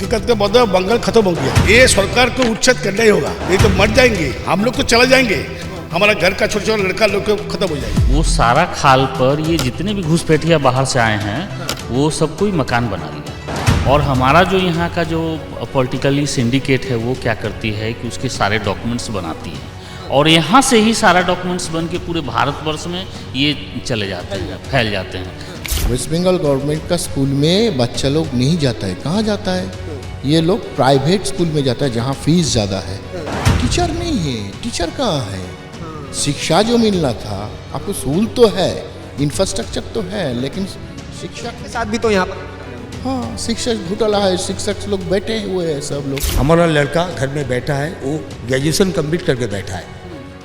हकीकत का मतलब बंगाल खत्म हो गया। ये सरकार को उच्छेद करना ही होगा, नहीं तो मर जाएंगे हम लोग, तो चले जाएंगे, हमारा घर का छोटा छोटा लड़का लोग खत्म हो जाएगा। वो सारा खाल पर ये जितने भी घुसपैठिया बाहर से आए हैं वो सब कोई मकान बना लिया। और हमारा जो यहाँ का जो पॉलिटिकली सिंडिकेट है वो क्या करती है कि उसके सारे डॉक्यूमेंट्स बनाती है और यहाँ से ही सारा डॉक्यूमेंट्स बन के पूरे भारतवर्ष में ये चले जाते हैं, फैल जाते हैं। वेस्ट बंगाल गवर्नमेंट का स्कूल में बच्चा लोग नहीं जाता है। कहाँ जाता है? ये लोग प्राइवेट स्कूल में जाता है जहाँ फीस ज़्यादा है। टीचर नहीं है, टीचर कहाँ है? शिक्षा जो मिलना था, आपको स्कूल तो है, इंफ्रास्ट्रक्चर तो है, लेकिन शिक्षा के साथ भी तो यहाँ पर हाँ शिक्षक घोटाला है, शिक्षक लोग बैठे हुए हैं सब लोग। हमारा लड़का घर में बैठा है, वो ग्रेजुएशन कंप्लीट करके बैठा है,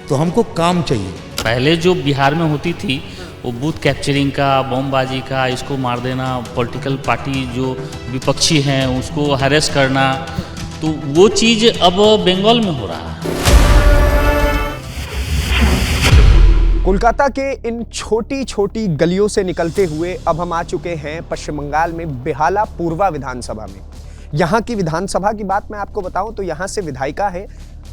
तो हमको काम चाहिए। पहले जो बिहार में होती थी वो बूथ कैप्चरिंग का, बमबाजी का, इसको मार देना, पॉलिटिकल पार्टी जो विपक्षी हैं उसको हैरेस करना, तो वो चीज़ अब बंगाल में हो रहा है। कोलकाता के इन छोटी छोटी गलियों से निकलते हुए अब हम आ चुके हैं पश्चिम बंगाल में बेहाला पूर्वा विधानसभा में। यहाँ की विधानसभा की बात मैं आपको बताऊं तो यहाँ से विधायिका है,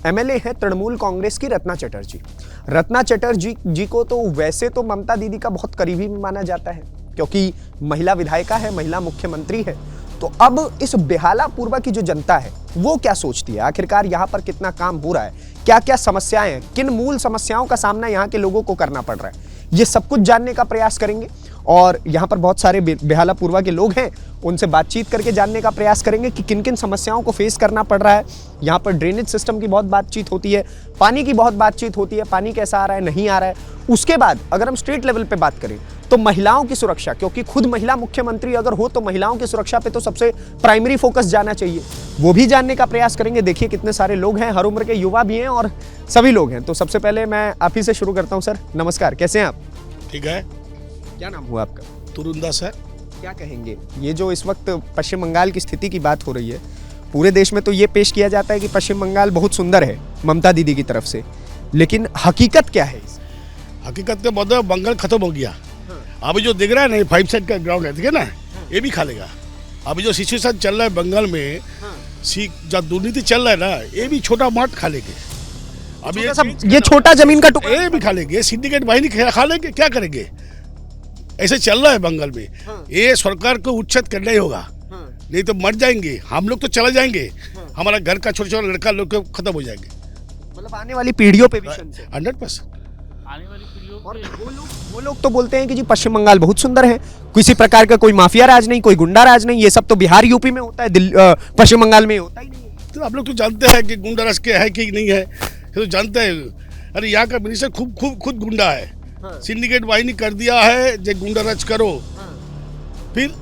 एमएलए है तृणमूल कांग्रेस की रत्ना चटर्जी। रत्ना चटर्जी जी को तो वैसे तो ममता दीदी का बहुत करीबी माना जाता है क्योंकि महिला विधायिका है, महिला मुख्यमंत्री है। तो अब इस बेहाला पूर्वा की जो जनता है वो क्या सोचती है, आखिरकार यहाँ पर कितना काम हो रहा है, क्या क्या समस्याएं हैं, किन मूल समस्याओं का सामना यहाँ के लोगों को करना पड़ रहा है, ये सब कुछ जानने का प्रयास करेंगे। और यहाँ पर बहुत सारे बेहाला पूर्वा के लोग हैं, उनसे बातचीत करके जानने का प्रयास करेंगे कि किन किन समस्याओं को फेस करना पड़ रहा है। यहाँ पर ड्रेनेज सिस्टम की बहुत बातचीत होती है, पानी की बहुत बातचीत होती है, पानी कैसा आ रहा है, नहीं आ रहा है। उसके बाद अगर हम स्टेट लेवल पे बात करें तो महिलाओं की सुरक्षा, क्योंकि खुद महिला मुख्यमंत्री अगर हो तो महिलाओं की सुरक्षा पे तो सबसे प्राइमरी फोकस जाना चाहिए, वो भी जानने का प्रयास करेंगे। देखिए कितने सारे लोग हैं, हर उम्र के युवा भी हैं और सभी लोग हैं। तो सबसे पहले मैं आप ही से शुरू करता हूँ। सर नमस्कार, कैसे हैं आप? ठीक है। क्या नाम हुआ आपका? तुरुंदास है। क्या कहेंगे, ये जो इस वक्त पश्चिम बंगाल की स्थिति की बात हो रही है, पूरे देश में तो ये पेश किया जाता है कि पश्चिम बंगाल बहुत सुंदर है ममता दीदी की तरफ से, लेकिन हकीकत क्या है? हकीकत का मतलब बंगाल खत्म हो गया। अभी जो दिख रहा है ना 5 साइड का ग्राउंड है, ठीक है ना, ये भी खा लेगा। अभी जो सिचुएशन चल रहा है बंगाल में, जब दुर्नीति चल रहा है ना, ये भी छोटा मार्ट खा लेंगे। अभी ये छोटा जमीन का टुकड़ा ये भी खा लेंगे, सिंडिकेट बाहिनी खा लेंगे, क्या करेंगे? ऐसे चल रहा है बंगाल में। ये सरकार को उच्छेद करना ही होगा, नहीं तो मर जाएंगे हम लोग, तो चले जाएंगे, हमारा घर का छोटा छोटा लड़का लोग खत्म हो जाएंगे। मतलब आने वाली पीढ़ियों पे भी 100%। आने वाली पीढ़ियों और वो लोग तो बोलते हैं कि जी पश्चिम बंगाल बहुत सुंदर है, किसी प्रकार का कोई माफिया राज नहीं, कोई गुंडा राज नहीं, ये सब तो बिहार यूपी में होता है, पश्चिम बंगाल में होता ही नहीं है। तो आप लोग तो जानते हैं कि गुंडा राज क्या है कि नहीं है, तो जानते हैं। अरे यहाँ का मिनिस्टर खुद गुंडा है। सिंडिकेट वाहिनी कर दिया है, जो गुंडा राज करो। फिर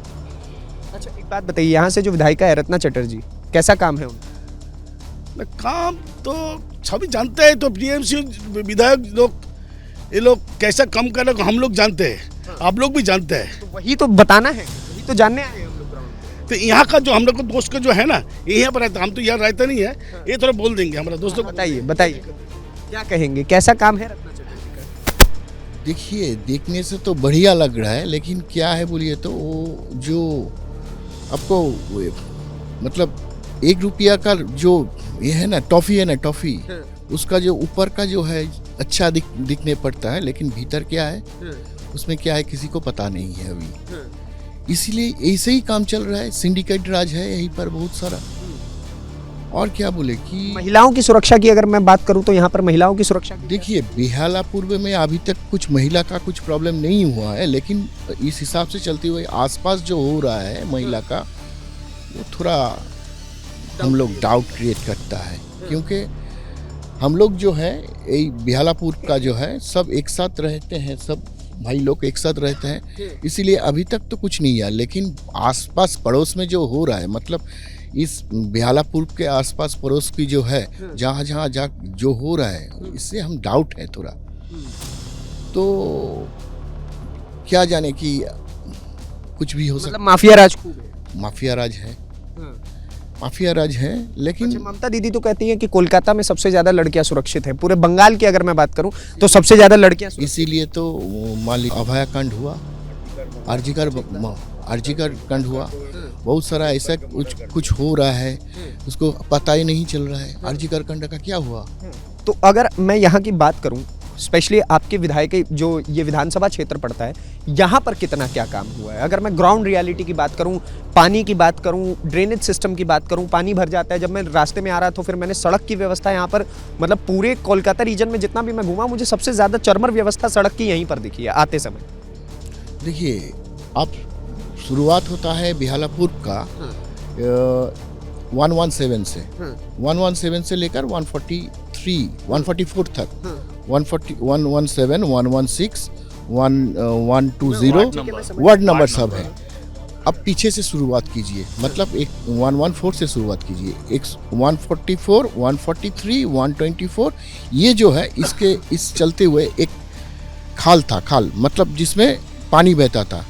अच्छा एक बात बताइए, यहाँ से जो विधायिका है रत्ना चटर्जी, कैसा काम है उनका? काम तो सभी जानते हैं, तो टीएमसी विधायक लोग, ये लोग कैसा कम कर रहे हम लोग जानते हैं, आप लोग भी जानते हैं। तो वही तो बताना है, वही तो जानने आए हैं हम लोग ग्राउंड पे। तो यहाँ का जो हम लोग को दोस्त का जो है ना, ये यहाँ पर रहता, हम तो यहाँ रहता नहीं है, ये थोड़ा बोल देंगे हमारा दोस्तों को। बताइए क्या कहेंगे, कैसा काम है रत्ना चटर्जी का? देखिए देखने से तो बढ़िया लग रहा है, लेकिन क्या है बोलिए तो वो जो आपको मतलब 1 रुपया का जो ये है ना टॉफ़ी है ना, टॉफ़ी उसका जो ऊपर का जो है अच्छा दिखने पड़ता है, लेकिन भीतर क्या है उसमें क्या है किसी को पता नहीं है अभी। इसीलिए ऐसे ही काम चल रहा है, सिंडिकेट राज है यहीं पर बहुत सारा। और क्या बोले कि महिलाओं की सुरक्षा की अगर मैं बात करूं तो यहाँ पर महिलाओं की सुरक्षा की देखिए बेहाला पूर्व में अभी तक कुछ महिला का कुछ प्रॉब्लम नहीं हुआ है, लेकिन इस हिसाब से चलते हुए आसपास जो हो रहा है महिला का, वो थोड़ा हम लोग डाउट क्रिएट करता है, क्योंकि हम लोग जो है यही बेहालापुर का जो है सब एक साथ रहते हैं, सब भाई लोग एक साथ रहते हैं, इसीलिए अभी तक तो कुछ नहीं है। लेकिन आसपास पड़ोस में जो हो रहा है, मतलब इस बेहालापुर के आसपास पड़ोस की जो है जहाँ जो हो रहा है, इससे हम डाउट है थोड़ा। तो क्या जाने कि कुछ भी हो सकता, मतलब माफिया राज खूब है। माफिया राज है, माफिया राज है। लेकिन अच्छा, ममता दीदी तो कहती हैं कि कोलकाता में सबसे ज्यादा लड़कियां सुरक्षित हैं, पूरे बंगाल की अगर मैं बात करूं तो सबसे ज्यादा लड़कियां इसीलिए तो मान लीजिए अभया कांड हुआ, आरजीकर कांड हुआ, बहुत सारा ऐसा कुछ हो रहा है, उसको पता ही नहीं चल रहा है। आरजी कांड का क्या हुआ? तो अगर मैं यहाँ की बात करूँ, स्पेशली आपके विधायक जो ये विधानसभा क्षेत्र पड़ता है, यहाँ पर कितना क्या काम हुआ है? अगर मैं ग्राउंड रियलिटी की बात करूँ, पानी की बात करूँ, ड्रेनेज सिस्टम की बात करूँ, पानी भर जाता है। जब मैं रास्ते में आ रहा था फिर मैंने सड़क की व्यवस्था यहाँ पर, मतलब पूरे कोलकाता रीजन में जितना भी मैं घूमा, मुझे सबसे ज़्यादा चरमर व्यवस्था सड़क की यहीं पर दिखी है आते समय। देखिए, आप शुरुआत होता है बिहालापुर का 117 से 117 से लेकर 143 144 तक 140 117 116 120 वार्ड नंबर सब है। अब पीछे से शुरुआत कीजिए, मतलब एक 114 से शुरुआत कीजिए, एक 144 143 124, ये जो है इसके इस चलते हुए एक खाल था, खाल मतलब जिसमें पानी बहता था,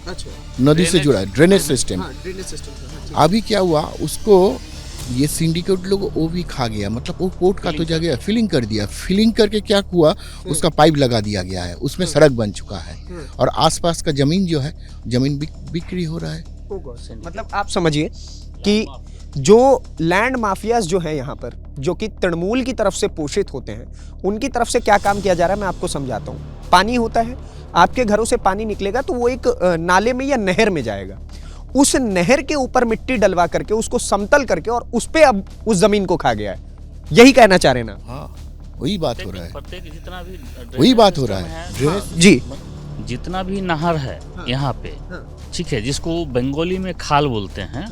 नदी से जुड़ा है, ड्रेनेज सिस्टम। अभी क्या हुआ, उसको ये सिंडिकेट लोग वो भी खा गया, मतलब वो कोर्ट का तो जगह फिलिंग कर दिया। फिलिंग करके क्या हुआ, उसका पाइप लगा दिया गया है, उसमें सड़क बन चुका है और आसपास का जमीन जो है, जमीन बिक्री हो रहा है। मतलब आप समझिए कि जो लैंड माफियाज जो है यहाँ पर, जो कि तृणमूल की तरफ से पोषित होते हैं, उनकी तरफ से क्या काम किया जा रहा है मैं आपको समझाता हूँ। पानी होता है, आपके घरों से पानी निकलेगा तो वो एक नाले में या नहर में जाएगा। उस नहर के ऊपर मिट्टी डलवा करके उसको समतल करके और उस पे अब उस जमीन को खा गया है। यही कहना चाह रहे ना? हाँ, वही बात हो रहा है, जितना भी वही बात हो रहा है। जी, जितना भी नहर है यहाँ पे, ठीक है, जिसको बंगाली में खाल बोलते हैं,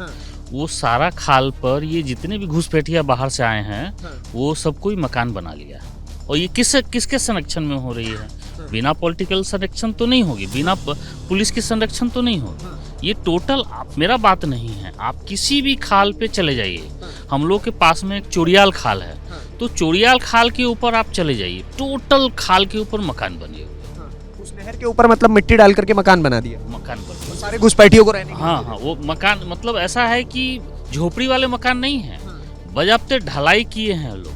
वो सारा खाल पर ये जितने भी घुसपैठिया बाहर से आए हैं, वो सब कोई मकान बना लिया। और ये किसके संरक्षण में हो रही है? बिना पॉलिटिकल संरक्षण तो नहीं होगी, बिना पुलिस के संरक्षण तो नहीं होगी। ये टोटल, आप मेरा बात नहीं है, आप किसी भी खाल पे चले जाइए। हम लोग के पास में एक चोरियाल खाल है, तो चोरियाल खाल के ऊपर आप चले जाइए, टोटल खाल के ऊपर मकान बने हुए। उस नहर के ऊपर मतलब मिट्टी डाल करके मकान बना दिया, मकान बने सारे घुसपैठियों को रहने। हाँ, वो मकान मतलब ऐसा है कि झोपड़ी वाले मकान नहीं है, बजाबते ढलाई किए हैं लोग।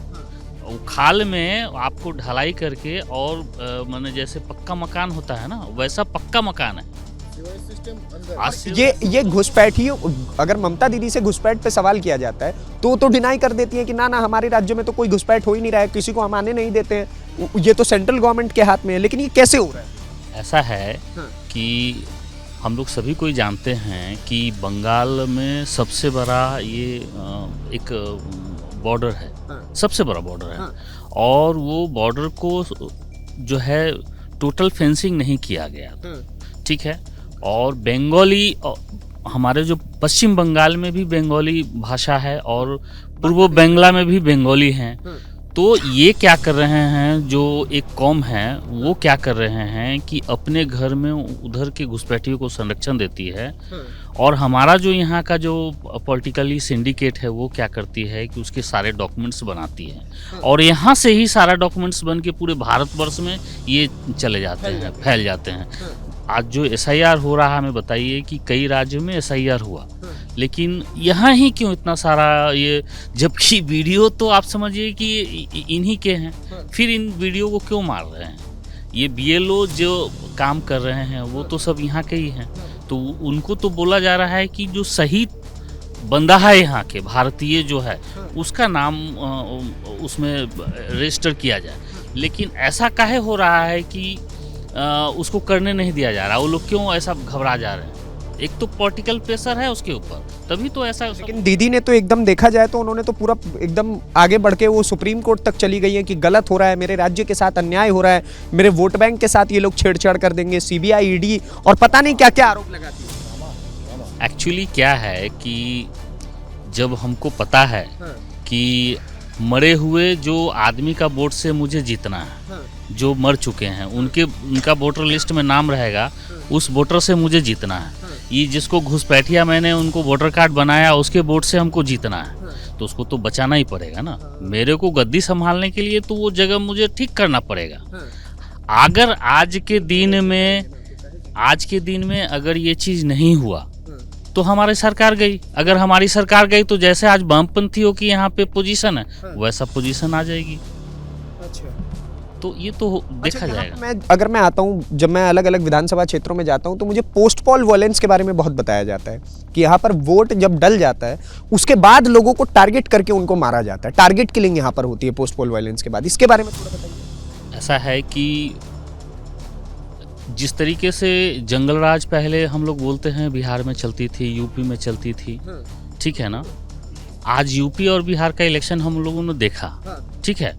खाल में आपको ढलाई करके और माने जैसे पक्का मकान होता है ना, वैसा पक्का मकान है। ये घुसपैठियों, अगर ममता दीदी से घुसपैठ पे सवाल किया जाता है तो डिनाई कर देती है कि ना हमारे राज्य में तो कोई घुसपैठ हो ही नहीं रहा है, किसी को हम आने नहीं देते हैं, ये तो सेंट्रल गवर्नमेंट के हाथ में है। लेकिन ये कैसे हो रहा है? ऐसा है कि हम लोग सभी कोई जानते हैं कि बंगाल में सबसे बड़ा ये एक बॉर्डर है, सबसे बड़ा बॉर्डर है। और वो बॉर्डर को जो है टोटल फेंसिंग नहीं किया गया, ठीक है। और बंगाली, हमारे जो पश्चिम बंगाल में भी बंगाली भाषा है और पूर्व बंगला में भी बंगाली हैं। तो ये क्या कर रहे हैं, जो एक कौम है वो क्या कर रहे हैं कि अपने घर में उधर के घुसपैठियों को संरक्षण देती है। और हमारा जो यहाँ का जो पॉलिटिकली सिंडिकेट है वो क्या करती है कि उसके सारे डॉक्यूमेंट्स बनाती है और यहाँ से ही सारा डॉक्यूमेंट्स बन के पूरे भारतवर्ष में ये चले जाते हैं, फैल जाते हैं। आज जो SIR हो रहा है, हमें बताइए कि कई राज्यों में SIR हुआ, लेकिन यहाँ ही क्यों इतना सारा ये, जबकि वीडियो तो आप समझिए कि इन्हीं के हैं, फिर इन वीडियो को क्यों मार रहे हैं? ये BLO जो काम कर रहे हैं वो तो सब यहाँ के ही हैं, तो उनको तो बोला जा रहा है कि जो सही बंदा है यहाँ के भारतीय जो है उसका नाम उसमें रजिस्टर किया जाए। लेकिन ऐसा काहे हो रहा है कि उसको करने नहीं दिया जा रहा? वो लोग क्यों ऐसा घबरा जा रहे हैं? एक तो पॉलिटिकल प्रेशर है उसके ऊपर, तभी तो ऐसा। लेकिन दीदी ने तो एकदम, देखा जाए तो उन्होंने तो पूरा एकदम आगे बढ़ के वो सुप्रीम कोर्ट तक चली गई है कि गलत हो रहा है, मेरे राज्य के साथ अन्याय हो रहा है, मेरे वोट बैंक के साथ ये लोग छेड़छाड़ कर देंगे, CBI ED और पता नहीं क्या क्या आरोप लगाती है। एक्चुअली क्या है कि जब हमको पता है कि मरे हुए जो आदमी का वोट से मुझे जीतना है, जो मर चुके हैं उनका वोटर लिस्ट में नाम रहेगा, उस वोटर से मुझे जीतना है। ये जिसको घुसपैठिया मैंने उनको वोटर कार्ड बनाया, उसके वोट से हमको जीतना है, तो उसको तो बचाना ही पड़ेगा ना। मेरे को गद्दी संभालने के लिए तो वो जगह मुझे ठीक करना पड़ेगा। अगर आज के दिन में अगर ये चीज़ नहीं हुआ तो हमारी सरकार गई। अगर हमारी सरकार गई तो जैसे आज वामपंथियों की यहाँ पे पोजीशन है वैसा पोजीशन आ जाएगी। तो ये तो देखा यहाँ जाएगा। पे अगर मैं आता हूँ, जब मैं अलग अलग विधानसभा क्षेत्रों में जाता हूँ तो मुझे पोस्ट पोल वॉयलेंस के बारे में बहुत बताया जाता है कि यहाँ पर वोट जब डल जाता है उसके बाद लोगों को टारगेट करके उनको मारा जाता है। टारगेट किलिंग यहाँ पर होती है पोस्ट पोल वॉयलेंस के बाद। इसके बारे में थोड़ा बताइए। ऐसा है कि जिस तरीके से जंगल राज पहले हम लोग बोलते हैं बिहार में चलती थी, यूपी में चलती थी, ठीक है ना, आज यूपी और बिहार का इलेक्शन हम लोगों ने देखा, ठीक है,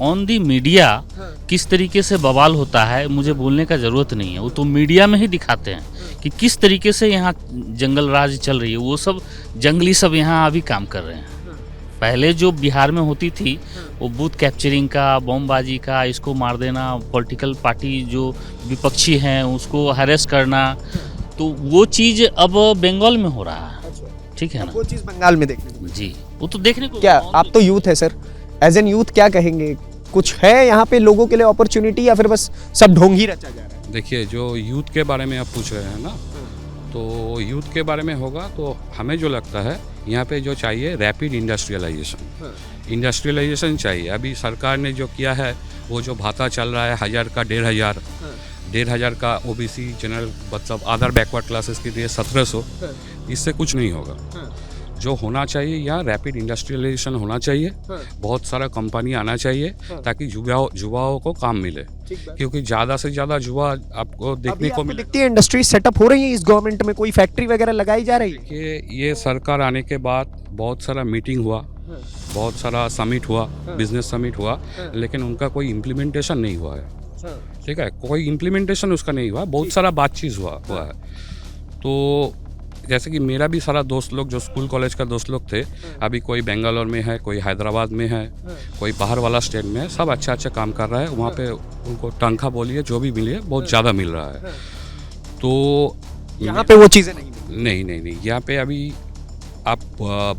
ऑन दी मीडिया किस तरीके से बवाल होता है मुझे बोलने का ज़रूरत नहीं है, वो तो मीडिया में ही दिखाते हैं कि किस तरीके से यहाँ जंगल राज चल रही है। वो सब जंगली सब यहाँ अभी काम कर रहे हैं। पहले जो बिहार में होती थी वो बूथ कैप्चरिंग का, बमबाजी का, इसको मार देना, पॉलिटिकल पार्टी जो विपक्षी हैं उसको हरेस करना, तो वो चीज़ अब बंगाल में हो रहा है, ठीक है ना। वो चीज़ बंगाल में देखने को जी, वो तो देखने को। क्या आप तो यूथ है सर, एज एन यूथ क्या कहेंगे? कुछ है यहाँ पे लोगों के लिए अपॉर्चुनिटी या फिर बस सब ढोंग ही रचा जा रहा है? देखिए, जो यूथ के बारे में आप पूछ रहे हैं ना, तो यूथ के बारे में होगा तो हमें जो लगता है यहाँ पे जो चाहिए रैपिड इंडस्ट्रियलाइजेशन, इंडस्ट्रियलाइजेशन चाहिए। अभी सरकार ने जो किया है वो जो भाता चल रहा है 1000 का 1500 का ओबीसी जनरल मतलब अदर बैकवर्ड क्लासेस के लिए 1700, इससे कुछ नहीं होगा। जो होना चाहिए यहाँ रैपिड इंडस्ट्रियलाइजेशन होना चाहिए, बहुत सारा कंपनी आना चाहिए ताकि युवाओं को काम मिले, क्योंकि ज़्यादा से ज़्यादा युवा आपको देखने को मिले। दिखती है इंडस्ट्री सेटअप हो रही है इस गवर्नमेंट में, कोई फैक्ट्री वगैरह लगाई जा रही है? कि ये सरकार आने के बाद बहुत सारा मीटिंग हुआ, बहुत सारा समिट हुआ, बिजनेस समिट हुआ, लेकिन उनका कोई इम्प्लीमेंटेशन नहीं हुआ है, ठीक है, कोई इम्प्लीमेंटेशन उसका नहीं हुआ। बहुत सारा बातचीत हुआ है। तो जैसे कि मेरा भी सारा दोस्त लोग जो स्कूल कॉलेज का दोस्त लोग थे, अभी कोई बेंगलोर में है, कोई हैदराबाद में है, कोई बाहर वाला स्टेट में है, सब अच्छा काम कर रहा है। वहाँ पे उनको तनख्वाह बोलिए जो भी मिले बहुत ज़्यादा मिल रहा है। तो यहाँ पे वो चीज़ें नहीं। यहाँ पे अभी आप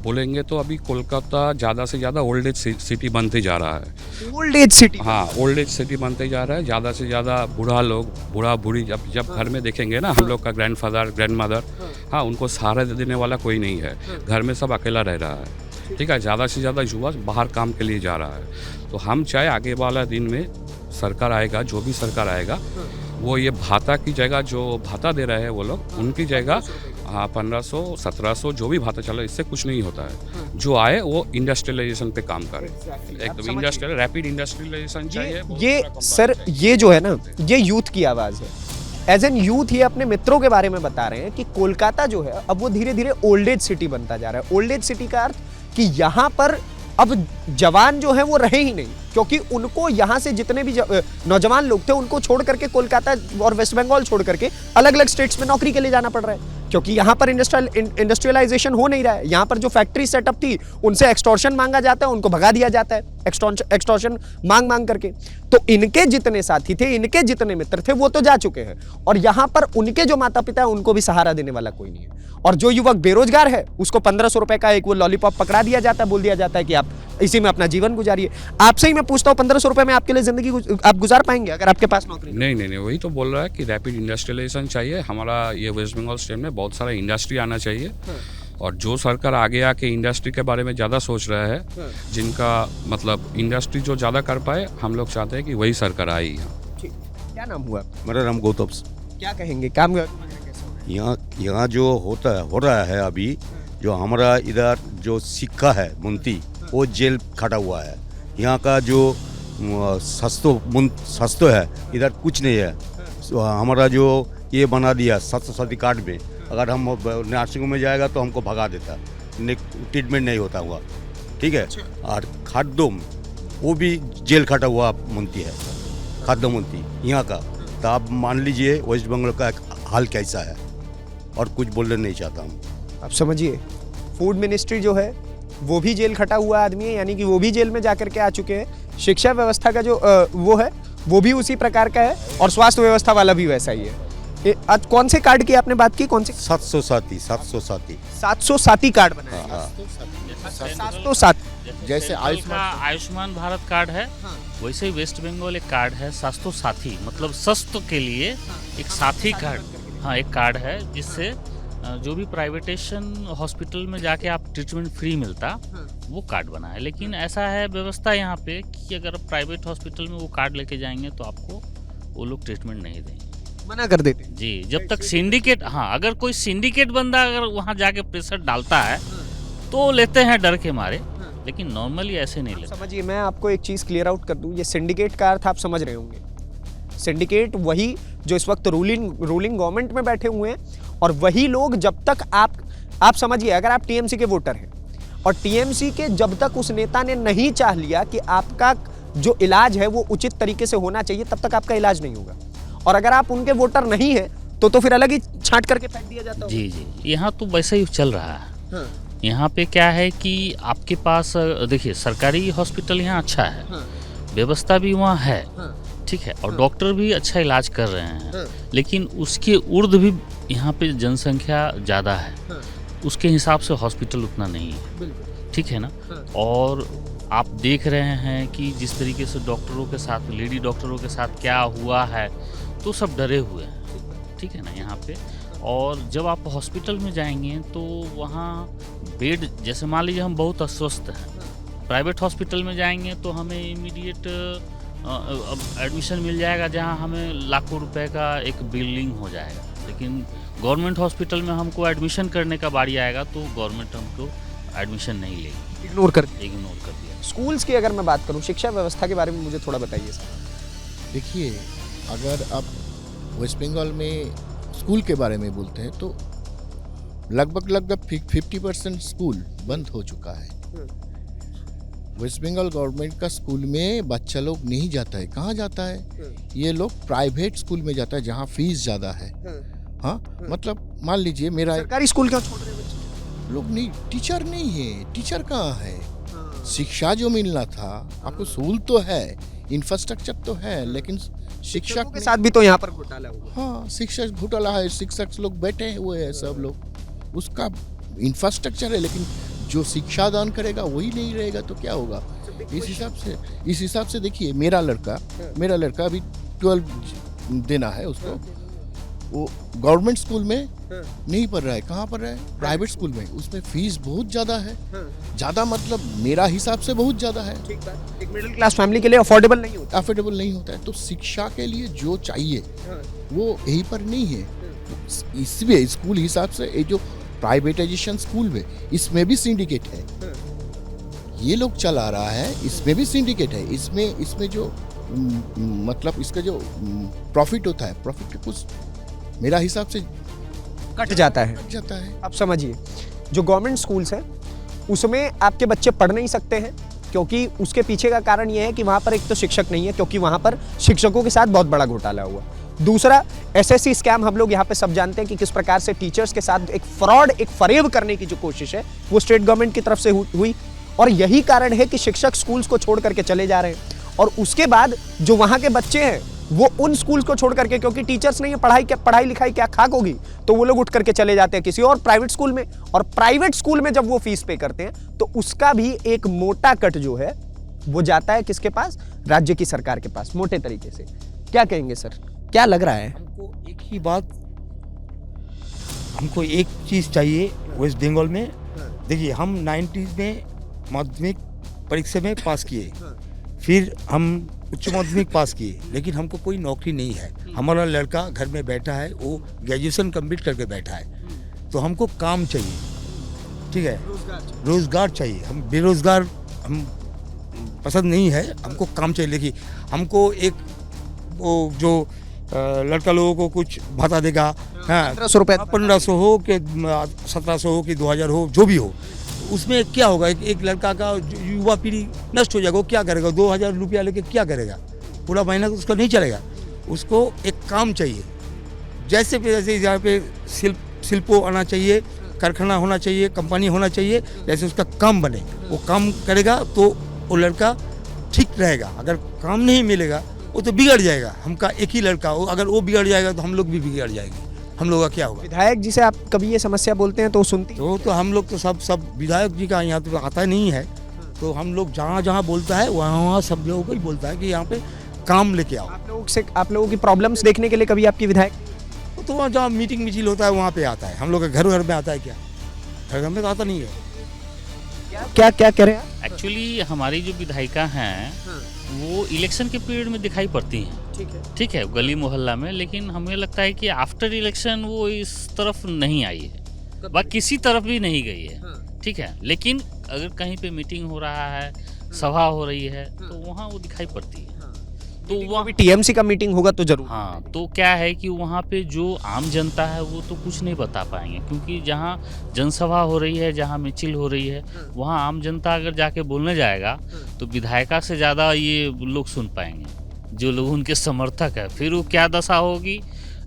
बोलेंगे तो अभी कोलकाता ज़्यादा से ज़्यादा ओल्ड एज सिटी बनते जा रहा है। Old age city? हाँ, ओल्ड एज सिटी बनते जा रहा है। ज़्यादा से ज़्यादा बूढ़ा बूढ़ी जब घर में देखेंगे ना हम लोग का ग्रैंडफादर ग्रैंडमदर, हाँ, उनको सहारा देने वाला कोई नहीं है, घर में सब अकेला रह रहा है, ठीक है। ज़्यादा से ज़्यादा युवा बाहर काम के लिए जा रहा है। तो हम चाहे आगे वाला दिन में सरकार आएगा, जो भी सरकार आएगा, वो ये भाता की जगह जो भाता दे रहे हैं वो लोग, उनकी जगह 1500 1700 जो भी भाता चल रहा है, इससे कुछ नहीं होता है। जो आए वो इंडस्ट्रियलाइजेशन पे काम करे, एकदम इंडस्ट्रियल रैपिड इंडस्ट्रियलाइजेशन चाहिए। ये सर, ये जो है ना, ये यूथ की आवाज़ है। एज एन यूथ ये अपने मित्रों के बारे में बता रहे हैं कि कोलकाता जो है अब वो धीरे धीरे ओल्ड एज सिटी बनता जा रहा है। ओल्ड एज सिटी का अर्थ कि यहाँ पर अब जवान जो है वो रहे ही नहीं, क्योंकि उनको यहाँ से जितने भी नौजवान लोग थे उनको छोड़ करके कोलकाता और वेस्ट बंगाल छोड़ करके अलग अलग स्टेट्स में नौकरी के लिए जाना पड़ रहा है, क्योंकि यहाँ पर इंडस्ट्रियलाइजेशन हो नहीं रहा है। यहाँ पर जो फैक्ट्री सेटअप थी उनसे एक्सटॉर्शन मांगा जाता है, उनको भगा दिया जाता है एक्सटॉर्शन मांग करके। तो इनके जितने साथी थे, इनके जितने मित्र थे, वो तो जा चुके हैं, और यहाँ पर उनके जो माता पिता है उनको भी सहारा देने वाला कोई नहीं है। और जो युवक बेरोजगार है उसको 1500 रुपए का एक वो लॉलीपॉप पकड़ा दिया जाता है, बोल दिया जाता है कि आप इसी में अपना जीवन गुजारिए। आपसे ही मैं पूछता हूँ, 1500 रुपए में आपके लिए जिंदगी आप गुजार पाएंगे अगर आपके पास नौकरी? नहीं, वही तो बोल रहा है कि रैपिड इंडस्ट्रियलाइजेशन चाहिए। हमारा ये वेस्ट बंगाल स्टेट में बहुत सारा इंडस्ट्री आना चाहिए, और जो सरकार आगे आके इंडस्ट्री के बारे में ज़्यादा सोच रहा है, जिनका मतलब इंडस्ट्री जो ज़्यादा कर पाए, हम लोग चाहते हैं कि वही सरकार आए यहाँ। क्या नाम हुआ? मेरा नाम गौतम। क्या कहेंगे काम यहाँ जो हो रहा है अभी, जो हमारा इधर जो सिक्का है मुंती, वो जेल खटा हुआ है। यहाँ का जो सस्तो है, इधर कुछ नहीं है। हमारा जो ये बना दिया 700 कार्ड में, अगर हम नर्सिंग में जाएगा तो हमको भगा देता, ट्रीटमेंट नहीं होता हुआ, ठीक है। और खाद्यम वो भी जेल खटा हुआ मुंती है, खाद्य मुंती यहाँ का। तो आप मान लीजिए वेस्ट बंगाल का हाल कैसा है, और कुछ बोलना नहीं चाहता हूँ। आप समझिए, फूड मिनिस्ट्री जो है वो भी जेल खटा हुआ आदमी है, यानी कि वो भी जेल में जाकर के आ चुके हैं। शिक्षा व्यवस्था का जो वो है वो भी उसी प्रकार का है, और स्वास्थ्य व्यवस्था वाला भी वैसा ही है। आज कौन से कार्ड की आपने बात की? कौन से? 707 कार्ड बनाया। 707 जैसे आयुष्मान भारत कार्ड है, वैसे ही वेस्ट बंगाल एक कार्ड है 707, मतलब स्वस्थ के लिए एक साथी कार्ड। हाँ, एक कार्ड है जिससे जो भी प्राइवेटेशन हॉस्पिटल में जाके आप ट्रीटमेंट फ्री मिलता वो कार्ड बना है, लेकिन ऐसा है व्यवस्था यहाँ पे कि अगर प्राइवेट हॉस्पिटल में वो कार्ड लेके जाएंगे तो आपको वो लोग ट्रीटमेंट नहीं देंगे, मना कर देते हैं। जी। जब तक सिंडिकेट, हाँ, अगर कोई सिंडिकेट बंदा अगर वहाँ जाके प्रेशर डालता है तो लेते हैं डर के मारे, लेकिन नॉर्मली ऐसे नहीं लेते। समझिए, मैं आपको एक चीज़ क्लियर आउट कर दूं, ये सिंडिकेट का अर्थ आप समझ रहे होंगे। सिंडिकेट वही जो इस वक्त रूलिंग गवर्नमेंट में बैठे हुए हैं, और वही लोग जब तक आप समझिए, अगर आप टीएमसी के वोटर हैं और टीएमसी के जब तक उस नेता ने नहीं चाह लिया कि आपका जो इलाज है वो उचित तरीके से होना चाहिए, तब तक आपका इलाज नहीं होगा। और अगर आप उनके वोटर नहीं हैं तो फिर अलग ही छांट करके फेंक दिया जाता है। जी जी, यहाँ तो वैसा ही चल रहा है। यहाँ पे क्या है कि आपके पास देखिए सरकारी हॉस्पिटल यहाँ अच्छा है, व्यवस्था भी वहाँ है, ठीक है, और डॉक्टर भी अच्छा इलाज कर रहे हैं, लेकिन उसके उर्ध भी यहाँ पे जनसंख्या ज़्यादा है, उसके हिसाब से हॉस्पिटल उतना नहीं है, ठीक है ना। और आप देख रहे हैं कि जिस तरीके से डॉक्टरों के साथ, लेडी डॉक्टरों के साथ क्या हुआ है, तो सब डरे हुए हैं, ठीक है ना यहाँ पे। और जब आप हॉस्पिटल में जाएंगे तो वहाँ बेड, जैसे मान लीजिए हम बहुत अस्वस्थ हैं, प्राइवेट हॉस्पिटल में जाएंगे तो हमें इमीडिएट एडमिशन मिल जाएगा, जहाँ हमें लाखों रुपए का एक बिलिंग हो जाएगा, लेकिन गवर्नमेंट हॉस्पिटल में हमको एडमिशन करने का बारी आएगा तो गवर्नमेंट हमको एडमिशन नहीं लेगी, इग्नोर कर दिया। स्कूल्स की अगर मैं बात करूं, शिक्षा व्यवस्था के बारे में मुझे थोड़ा बताइए सर। देखिए, अगर आप वेस्ट बंगाल में स्कूल के बारे में बोलते हैं तो लगभग 50% स्कूल बंद हो चुका है। वेस्ट बंगाल गवर्नमेंट का स्कूल में बच्चा लोग नहीं जाता है। कहाँ जाता है? ये लोग प्राइवेट स्कूल में जाता है जहाँ फीस ज़्यादा है। हाँ, मतलब मान लीजिए मेरा सरकारी स्कूल क्यों छोड़ रहे हैं बच्चे? लोग नहीं, टीचर नहीं है। टीचर कहाँ है? शिक्षा जो मिलना था, आपको स्कूल तो है, इंफ्रास्ट्रक्चर तो है, लेकिन शिक्षक के साथ भी तो यहाँ पर घोटाला हुआ। हाँ, शिक्षक घोटाला है, शिक्षक लोग बैठे हुए हैं सब लोग, उसका इंफ्रास्ट्रक्चर है, लेकिन जो शिक्षा दान करेगा वही नहीं रहेगा तो क्या होगा? इस हिसाब से देखिए, मेरा लड़का अभी 12 देना है उसको, वो गवर्नमेंट स्कूल में नहीं पढ़ रहा है। कहाँ पढ़ रहा है? प्राइवेट स्कूल में। उसमें फीस बहुत ज़्यादा है, ज़्यादा मतलब मेरा हिसाब से बहुत ज़्यादा है। ठीक बात, एक मिडिल क्लास फैमिली के लिए अफोर्डेबल नहीं होता है। तो शिक्षा के लिए जो चाहिए वो यहीं पर नहीं है। इसमें स्कूल हिसाब से ये जो प्राइवेटाइजेशन स्कूल में, इसमें भी सिंडिकेट है, ये लोग चला रहा है, इसमें भी सिंडिकेट है। इसमें जो मतलब इसका जो प्रॉफिट होता है, प्रॉफिट कुछ मेरा हिसाब से कट जाता है। आप समझिए, जो गवर्नमेंट स्कूल्स हैं उसमें आपके बच्चे पढ़ नहीं सकते हैं, क्योंकि उसके पीछे का कारण ये है कि वहाँ पर एक तो शिक्षक नहीं है, क्योंकि वहाँ पर शिक्षकों के साथ बहुत बड़ा घोटाला हुआ। दूसरा, एसएससी स्कैम, हम लोग यहाँ पे सब जानते हैं कि किस प्रकार से टीचर्स के साथ एक फ्रॉड, एक फरेब करने की जो कोशिश है वो स्टेट गवर्नमेंट की तरफ से हुई, और यही कारण है कि शिक्षक स्कूल्स को छोड़ करके चले जा रहे हैं। और उसके बाद जो वहाँ के बच्चे हैं वो उन स्कूल्स को छोड़ करके, क्योंकि टीचर्स नहीं है, पढ़ाई लिखाई क्या खाक होगी, तो वो लोग उठ करके चले जाते हैं किसी और प्राइवेट स्कूल में। और प्राइवेट स्कूल में जब वो फीस पे करते हैं तो उसका भी एक मोटा कट जो है वो जाता है किसके पास? राज्य की सरकार के पास, मोटे तरीके से। क्या कहेंगे सर, क्या लग रहा है? हमको एक चीज़ चाहिए वेस्ट बंगाल में। देखिए, हम 90s में माध्यमिक परीक्षा में पास किए, फिर हम उच्च माध्यमिक पास किए, लेकिन हमको कोई नौकरी नहीं है। हमारा लड़का घर में बैठा है, वो ग्रेजुएशन कंप्लीट करके बैठा है, तो हमको काम चाहिए, ठीक है, रोजगार चाहिए। हम बेरोजगार हम पसंद नहीं है, हमको काम चाहिए। लेकिन हमको एक वो जो लड़का लोगों को कुछ भत्ता देगा, हाँ, 1500 हो कि 1700 हो कि 2000 हो, जो भी हो, उसमें क्या होगा? एक लड़का का युवा पीढ़ी नष्ट हो जाएगा। वो क्या करेगा? 2000 रुपया लेके क्या करेगा? पूरा महीना उसका नहीं चलेगा। उसको एक काम चाहिए, जैसे यहाँ पे शिल्पो आना चाहिए, कारखाना होना चाहिए, कंपनी होना चाहिए, जैसे उसका काम बने, वो काम करेगा तो वो लड़का ठीक रहेगा। अगर काम नहीं मिलेगा वो तो बिगड़ जाएगा। हमका एक ही लड़का, अगर वो बिगड़ जाएगा तो हम लोग भी बिगड़ जाएंगे। हम लोग का क्या होगा? विधायक जी से आप कभी ये समस्या बोलते हैं तो सुनती? तो हम लोग तो सब विधायक जी का यहाँ तो आता नहीं है, तो हम लोग जहाँ बोलता है वहाँ सब लोगों को ही बोलता है कि यहाँ पे काम लेके आओ। आप लोगों की प्रॉब्लम्स देखने के लिए कभी आपकी विधायक? तो वहाँ जहाँ मीटिंग मिचिल होता है वहाँ पे आता है। हम लोग के घर घर में आता है क्या? घर में तो आता नहीं है। क्या क्या कह रहे हैं आप? एक्चुअली हमारी जो विधायिका हैं वो इलेक्शन के पीरियड में दिखाई पड़ती हैं, ठीक है, गली मोहल्ला में, लेकिन हमें लगता है कि आफ्टर इलेक्शन वो इस तरफ नहीं आई है, वह किसी तरफ भी नहीं गई है, ठीक है। लेकिन अगर कहीं पे मीटिंग हो रहा है, सभा हो रही है, तो वहाँ वो दिखाई पड़ती है। तो वहाँ अभी टीएमसी का मीटिंग होगा तो जरूर। हाँ, तो क्या है कि वहाँ पे जो आम जनता है वो तो कुछ नहीं बता पाएंगे, क्योंकि जहाँ जनसभा हो रही है, जहाँ मिचिल हो रही है, वहाँ आम जनता अगर जाके बोलने जाएगा तो विधायिका से ज़्यादा ये लोग सुन पाएंगे, जो लोग उनके समर्थक है। फिर वो क्या दशा होगी,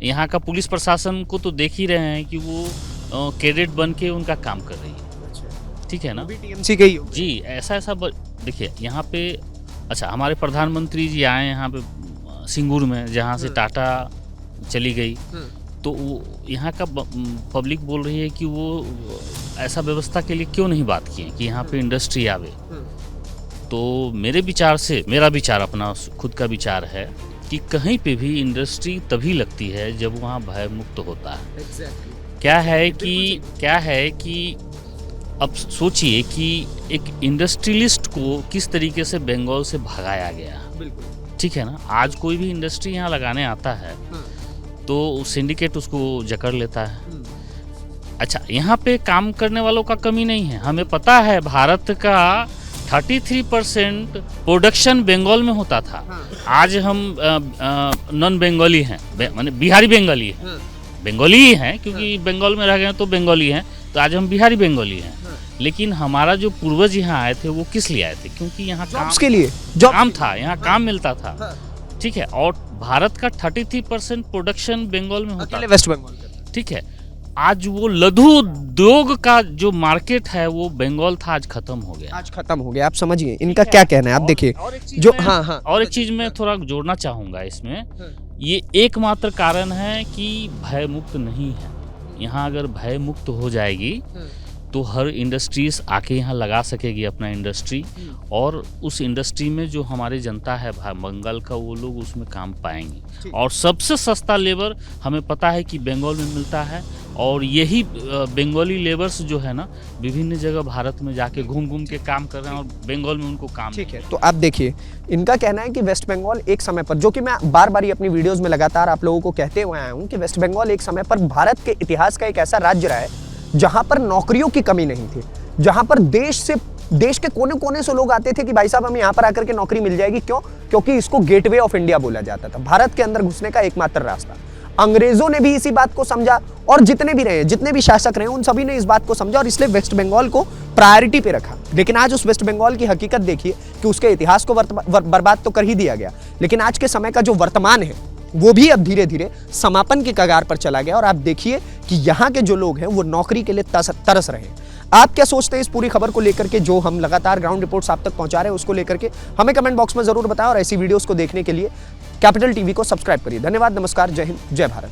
यहाँ का पुलिस प्रशासन को तो देख ही रहे हैं कि वो कैडेट बन के उनका काम कर रही है, ठीक है ना। टीएमसी के ही हो। जी, ऐसा देखिए यहाँ पे, अच्छा, हमारे प्रधानमंत्री जी आए यहाँ पे सिंगूर में, जहाँ से टाटा चली गई, तो वो यहाँ का पब्लिक बोल रही है कि वो ऐसा व्यवस्था के लिए क्यों नहीं बात किए कि यहाँ पे इंडस्ट्री आवे। तो मेरे विचार से, मेरा विचार, अपना खुद का विचार है कि कहीं पे भी इंडस्ट्री तभी लगती है जब वहाँ भय मुक्त होता है। क्या है कि अब सोचिए कि एक इंडस्ट्रियलिस्ट को किस तरीके से बंगाल से भगाया गया, ठीक है ना। आज कोई भी इंडस्ट्री यहाँ लगाने आता है तो सिंडिकेट उसको जकड़ लेता है। अच्छा, यहाँ पे काम करने वालों का कमी नहीं है। हमें पता है भारत का 33% प्रोडक्शन बंगाल में होता था। आज हम नॉन बंगाली हैं, माने बिहारी बंगाली हैं, बंगाली ही हैं, क्योंकि बंगाल में रह गए तो बंगाली हैं, तो आज हम बिहारी बंगाली हैं। लेकिन हमारा जो पूर्वज यहाँ आए थे वो किस लिए आए थे? क्योंकि यहाँ काम के लिए काम था, यहाँ काम मिलता था, ठीक है। और भारत का 33% प्रोडक्शन बंगाल में होता है, वेस्ट बंगाल, ठीक है। आज वो लघु उद्योग का जो मार्केट है वो बंगाल था, आज खत्म हो गया, आप समझिए इनका क्या कहना है। आप देखिए जो और एक चीज मैं थोड़ा जोड़ना चाहूंगा इसमें, ये एकमात्र कारण है कि भय मुक्त नहीं है। यहाँ अगर भय मुक्त हो जाएगी तो हर इंडस्ट्रीज आके यहाँ लगा सकेगी अपना इंडस्ट्री, और उस इंडस्ट्री में जो हमारी जनता है बंगाल का, वो लोग उसमें काम पाएंगे। और सबसे सस्ता लेबर हमें पता है कि बंगाल में मिलता है, और यही बंगाली लेबर्स जो है ना विभिन्न जगह भारत में जाके घूम के काम कर रहे हैं, और बंगाल में उनको काम, ठीक है। तो आप देखिए इनका कहना है कि वेस्ट बंगाल एक समय पर, जो कि मैं बार बार अपनी वीडियोस में लगातार आप लोगों को कहते हुए आया हूँ कि वेस्ट बंगाल एक समय पर भारत के इतिहास का एक ऐसा राज्य रहा है जहां पर नौकरियों की कमी नहीं थी, जहां पर देश के कोने कोने से लोग आते थे कि भाई साहब हमें यहाँ पर आकर के नौकरी मिल जाएगी। क्यों? क्योंकि इसको गेटवे ऑफ इंडिया बोला जाता था, भारत के अंदर घुसने का एकमात्र रास्ता। अंग्रेजों ने भी इसी बात को समझा, और जितने भी शासक रहे उन सभी ने इस बात को समझा, और इसलिए वेस्ट बंगाल को प्रायोरिटी पे रखा। लेकिन आज उस वेस्ट बंगाल की हकीकत देखिए कि उसके इतिहास को बर्बाद तो कर ही दिया गया, लेकिन आज के समय का जो वर्तमान है वो भी अब धीरे धीरे समापन की कगार पर चला गया। और आप देखिए कि यहाँ के जो लोग हैं वो नौकरी के लिए तरस रहे हैं। आप क्या सोचते हैं इस पूरी खबर को लेकर के, जो हम लगातार ग्राउंड रिपोर्ट्स आप तक पहुंचा रहे हैं उसको लेकर के? हमें कमेंट बॉक्स में जरूर बताएं, और ऐसी वीडियोस को देखने के लिए कैपिटल टीवी को सब्सक्राइब करिए। धन्यवाद, नमस्कार, जय हिंद, जय भारत।